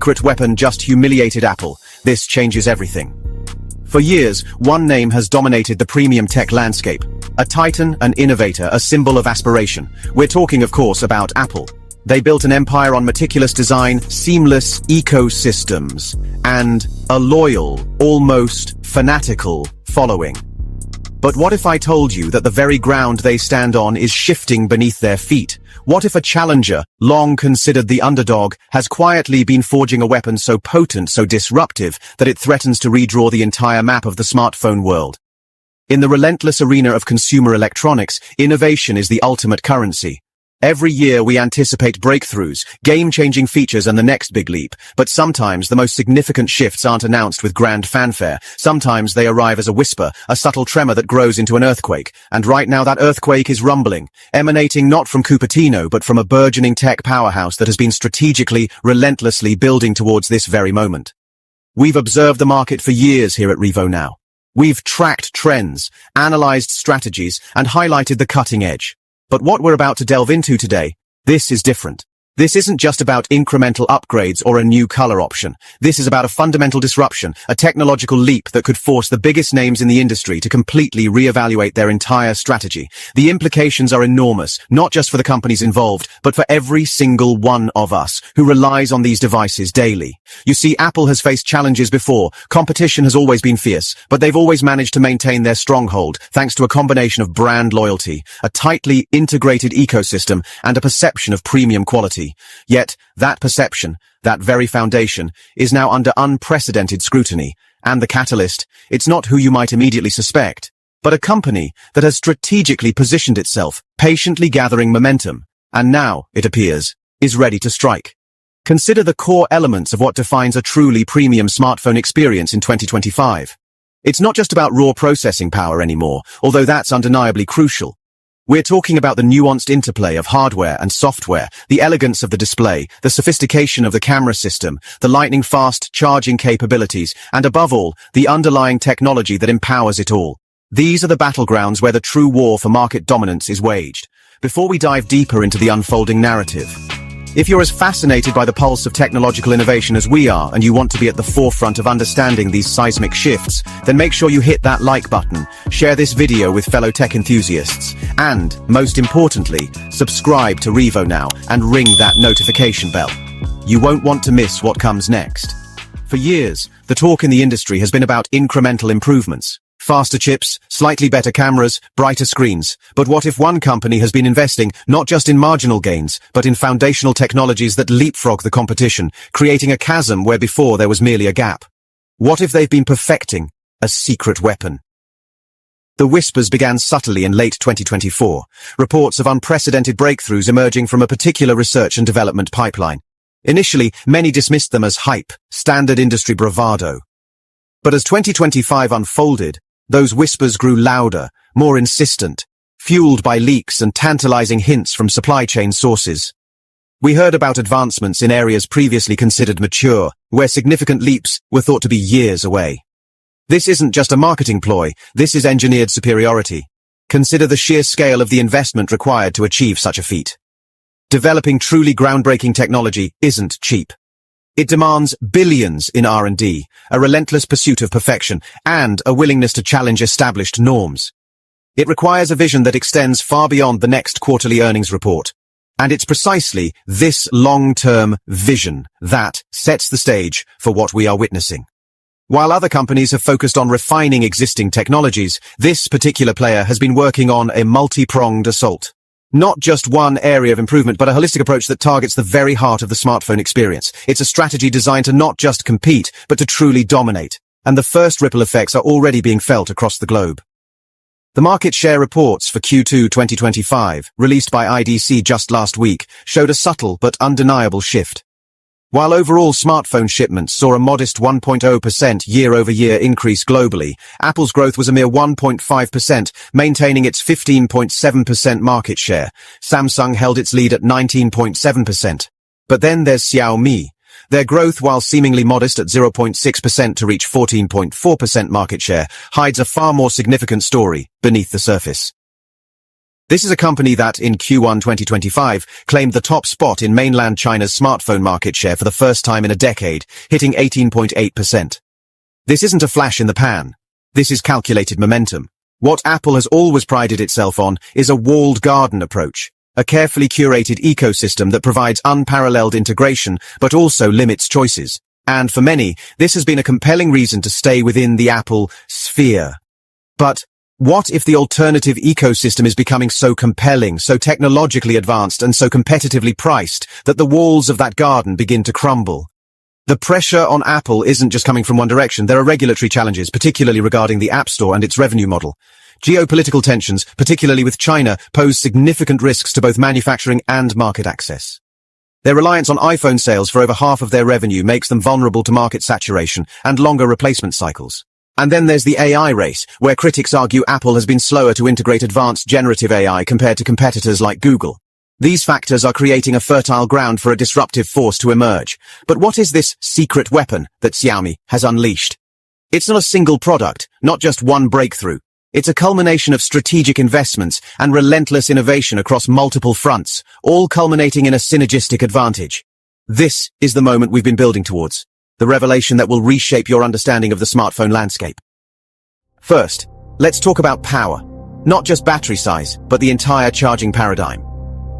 secret weapon just humiliated Apple. This changes everything. For years, one name has dominated the premium tech landscape. A titan, an innovator, a symbol of aspiration. We're talking, of course, about Apple. They built an empire on meticulous design, seamless ecosystems, and a loyal, almost fanatical following. But what if I told you that the very ground they stand on is shifting beneath their feet? What if a challenger, long considered the underdog, has quietly been forging a weapon so potent, so disruptive, that it threatens to redraw the entire map of the smartphone world? In the relentless arena of consumer electronics, innovation is the ultimate currency. Every year we anticipate breakthroughs, game-changing features and the next big leap, but sometimes the most significant shifts aren't announced with grand fanfare. Sometimes they arrive as a whisper, a subtle tremor that grows into an earthquake. And right now that earthquake is rumbling, emanating not from Cupertino but from a burgeoning tech powerhouse that has been strategically, relentlessly building towards this very moment. We've observed the market for years here at Revo Now. We've tracked trends, analyzed strategies, and highlighted the cutting edge. But what we're about to delve into today, this is different. This isn't just about incremental upgrades or a new color option. This is about a fundamental disruption, a technological leap that could force the biggest names in the industry to completely reevaluate their entire strategy. The implications are enormous, not just for the companies involved, but for every single one of us who relies on these devices daily. You see, Apple has faced challenges before. Competition has always been fierce, but they've always managed to maintain their stronghold thanks to a combination of brand loyalty, a tightly integrated ecosystem, and a perception of premium quality. Yet, that perception, that very foundation, is now under unprecedented scrutiny. And the catalyst, it's not who you might immediately suspect, but a company that has strategically positioned itself, patiently gathering momentum, and now, it appears, is ready to strike. Consider the core elements of what defines a truly premium smartphone experience in 2025. It's not just about raw processing power anymore, although that's undeniably crucial. We're talking about the nuanced interplay of hardware and software, the elegance of the display, the sophistication of the camera system, the lightning-fast charging capabilities, and above all, the underlying technology that empowers it all. These are the battlegrounds where the true war for market dominance is waged. Before we dive deeper into the unfolding narrative, if you're as fascinated by the pulse of technological innovation as we are, and you want to be at the forefront of understanding these seismic shifts, then make sure you hit that like button, share this video with fellow tech enthusiasts, and, most importantly, subscribe to Revo Now and ring that notification bell. You won't want to miss what comes next. For years, the talk in the industry has been about incremental improvements. Faster chips, slightly better cameras, brighter screens. But what if one company has been investing not just in marginal gains, but in foundational technologies that leapfrog the competition, creating a chasm where before there was merely a gap? What if they've been perfecting a secret weapon? The whispers began subtly in late 2024, reports of unprecedented breakthroughs emerging from a particular research and development pipeline. Initially, many dismissed them as hype, standard industry bravado. But as 2025 unfolded, those whispers grew louder, more insistent, fueled by leaks and tantalizing hints from supply chain sources. We heard about advancements in areas previously considered mature, where significant leaps were thought to be years away. This isn't just a marketing ploy, this is engineered superiority. Consider the sheer scale of the investment required to achieve such a feat. Developing truly groundbreaking technology isn't cheap. It demands billions in R&D, a relentless pursuit of perfection, and a willingness to challenge established norms. It requires a vision that extends far beyond the next quarterly earnings report. And it's precisely this long-term vision that sets the stage for what we are witnessing. While other companies have focused on refining existing technologies, this particular player has been working on a multi-pronged assault. Not just one area of improvement, but a holistic approach that targets the very heart of the smartphone experience. It's a strategy designed to not just compete, but to truly dominate. And the first ripple effects are already being felt across the globe. The market share reports for Q2 2025, released by IDC just last week, showed a subtle but undeniable shift. While overall smartphone shipments saw a modest 1.0% year-over-year increase globally, Apple's growth was a mere 1.5%, maintaining its 15.7% market share. Samsung held its lead at 19.7%. But then there's Xiaomi. Their growth, while seemingly modest at 0.6% to reach 14.4% market share, hides a far more significant story beneath the surface. This is a company that, in Q1 2025, claimed the top spot in mainland China's smartphone market share for the first time in a decade, hitting 18.8%. This isn't a flash in the pan. This is calculated momentum. What Apple has always prided itself on is a walled garden approach, a carefully curated ecosystem that provides unparalleled integration but also limits choices. And for many, this has been a compelling reason to stay within the Apple sphere. But what if the alternative ecosystem is becoming so compelling, so technologically advanced, and so competitively priced that the walls of that garden begin to crumble? The pressure on Apple isn't just coming from one direction. There are regulatory challenges, particularly regarding the App Store and its revenue model. Geopolitical tensions, particularly with China, pose significant risks to both manufacturing and market access. Their reliance on iPhone sales for over half of their revenue makes them vulnerable to market saturation and longer replacement cycles. And then there's the AI race, where critics argue Apple has been slower to integrate advanced generative AI compared to competitors like Google. These factors are creating a fertile ground for a disruptive force to emerge. But what is this secret weapon that Xiaomi has unleashed? It's not a single product, not just one breakthrough. It's a culmination of strategic investments and relentless innovation across multiple fronts, all culminating in a synergistic advantage. This is the moment we've been building towards. The revelation that will reshape your understanding of the smartphone landscape. First, let's talk about power. Not just battery size, but the entire charging paradigm.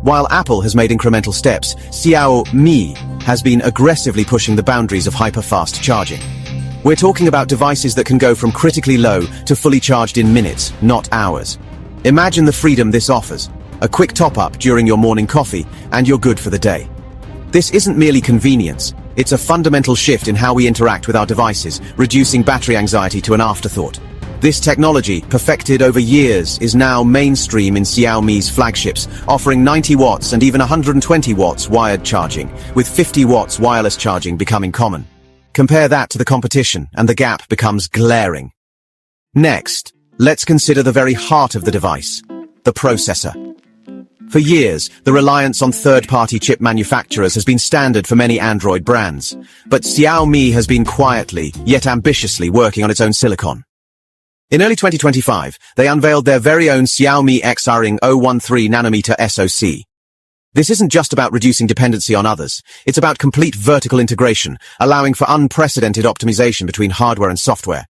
While Apple has made incremental steps, Xiaomi has been aggressively pushing the boundaries of hyper-fast charging. We're talking about devices that can go from critically low to fully charged in minutes, not hours. Imagine the freedom this offers. A quick top-up during your morning coffee, and you're good for the day. This isn't merely convenience. It's a fundamental shift in how we interact with our devices, reducing battery anxiety to an afterthought. This technology, perfected over years, is now mainstream in Xiaomi's flagships, offering 90 watts and even 120 watts wired charging, with 50 watts wireless charging becoming common. Compare that to the competition, and the gap becomes glaring. Next, let's consider the very heart of the device, the processor. For years, the reliance on third-party chip manufacturers has been standard for many Android brands, but Xiaomi has been quietly, yet ambitiously working on its own silicon. In early 2025, they unveiled their very own Xiaomi XRing 013nm SoC. This isn't just about reducing dependency on others, it's about complete vertical integration, allowing for unprecedented optimization between hardware and software.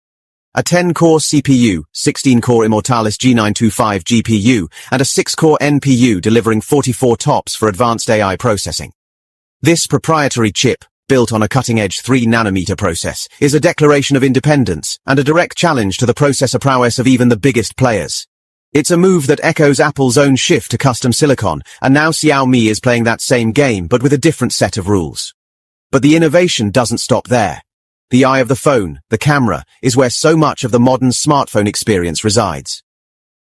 A 10-core CPU, 16-core Immortalis G925 GPU, and a 6-core NPU delivering 44 TOPS for advanced AI processing. This proprietary chip, built on a cutting-edge 3nm process, is a declaration of independence and a direct challenge to the processor prowess of even the biggest players. It's a move that echoes Apple's own shift to custom silicon, and now Xiaomi is playing that same game, but with a different set of rules. But the innovation doesn't stop there. The eye of the phone, the camera, is where so much of the modern smartphone experience resides.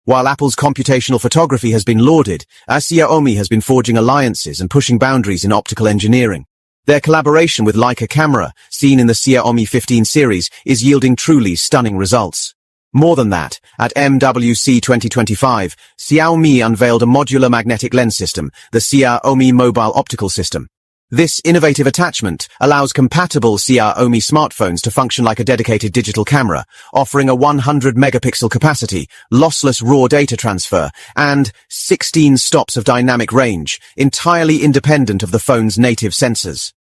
While Apple's computational photography has been lauded, Xiaomi has been forging alliances and pushing boundaries in optical engineering. Their collaboration with Leica Camera, seen in the Xiaomi 15 series, is yielding truly stunning results. More than that, at MWC 2025, Xiaomi unveiled a modular magnetic lens system, the Xiaomi Mobile Optical System. This innovative attachment allows compatible Xiaomi smartphones to function like a dedicated digital camera, offering a 100-megapixel capacity, lossless raw data transfer, and 16 stops of dynamic range, entirely independent of the phone's native sensors.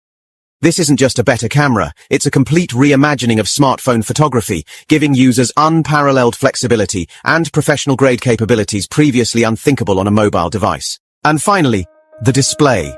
This isn't just a better camera, it's a complete reimagining of smartphone photography, giving users unparalleled flexibility and professional-grade capabilities previously unthinkable on a mobile device. And finally, the display.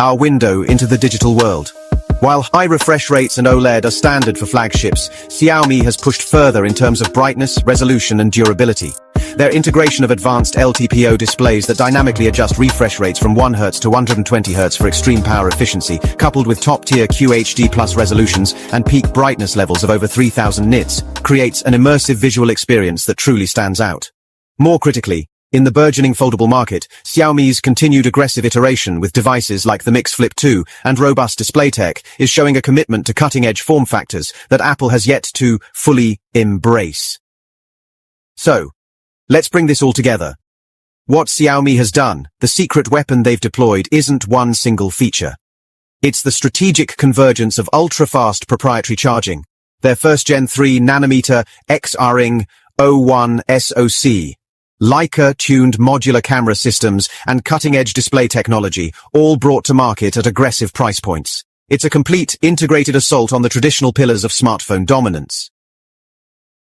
Our window into the digital world. While high refresh rates and OLED are standard for flagships, Xiaomi has pushed further in terms of brightness, resolution, and durability. Their integration of advanced LTPO displays that dynamically adjust refresh rates from 1 Hz to 120 Hz for extreme power efficiency, coupled with top-tier QHD+ resolutions and peak brightness levels of over 3000 nits, creates an immersive visual experience that truly stands out. More critically, in the burgeoning foldable market, Xiaomi's continued aggressive iteration with devices like the Mix Flip 2 and robust display tech is showing a commitment to cutting-edge form factors that Apple has yet to fully embrace. So, let's bring this all together. What Xiaomi has done, the secret weapon they've deployed, isn't one single feature. It's the strategic convergence of ultra-fast proprietary charging, their first-gen 3nm XRing 01 SoC, Leica-tuned modular camera systems, and cutting-edge display technology, all brought to market at aggressive price points. It's a complete, integrated assault on the traditional pillars of smartphone dominance.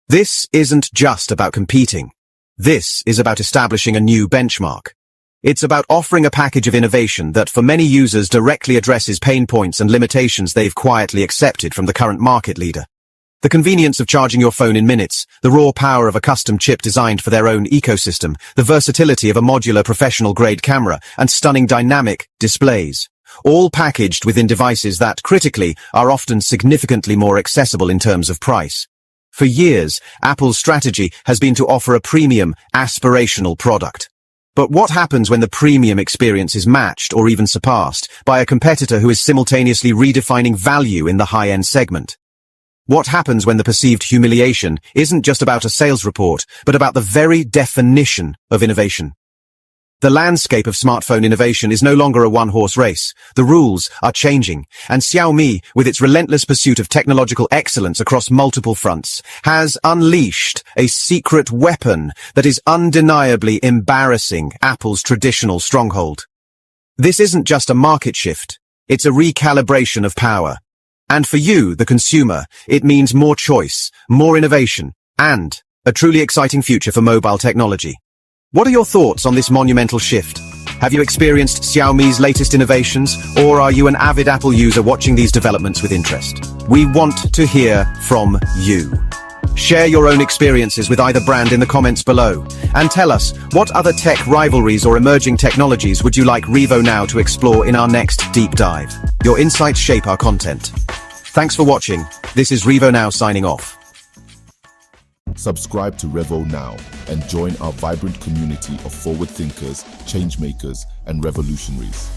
This isn't just about competing. This is about establishing a new benchmark. It's about offering a package of innovation that, for many users, directly addresses pain points and limitations they've quietly accepted from the current market leader. The convenience of charging your phone in minutes, the raw power of a custom chip designed for their own ecosystem, the versatility of a modular professional-grade camera, and stunning dynamic displays. All packaged within devices that, critically, are often significantly more accessible in terms of price. For years, Apple's strategy has been to offer a premium, aspirational product. But what happens when the premium experience is matched or even surpassed by a competitor who is simultaneously redefining value in the high-end segment? What happens when the perceived humiliation isn't just about a sales report, but about the very definition of innovation? The landscape of smartphone innovation is no longer a one-horse race. The rules are changing, and Xiaomi, with its relentless pursuit of technological excellence across multiple fronts, has unleashed a secret weapon that is undeniably embarrassing Apple's traditional stronghold. This isn't just a market shift, it's a recalibration of power. And for you, the consumer, it means more choice, more innovation, and a truly exciting future for mobile technology. What are your thoughts on this monumental shift? Have you experienced Xiaomi's latest innovations, or are you an avid Apple user watching these developments with interest? We want to hear from you. Share your own experiences with either brand in the comments below, and tell us, what other tech rivalries or emerging technologies would you like Revo Now to explore in our next deep dive? Your insights shape our content. Thanks for watching. This is Revo Now signing off. Subscribe to Revo Now and join our vibrant community of forward thinkers, change makers, and revolutionaries.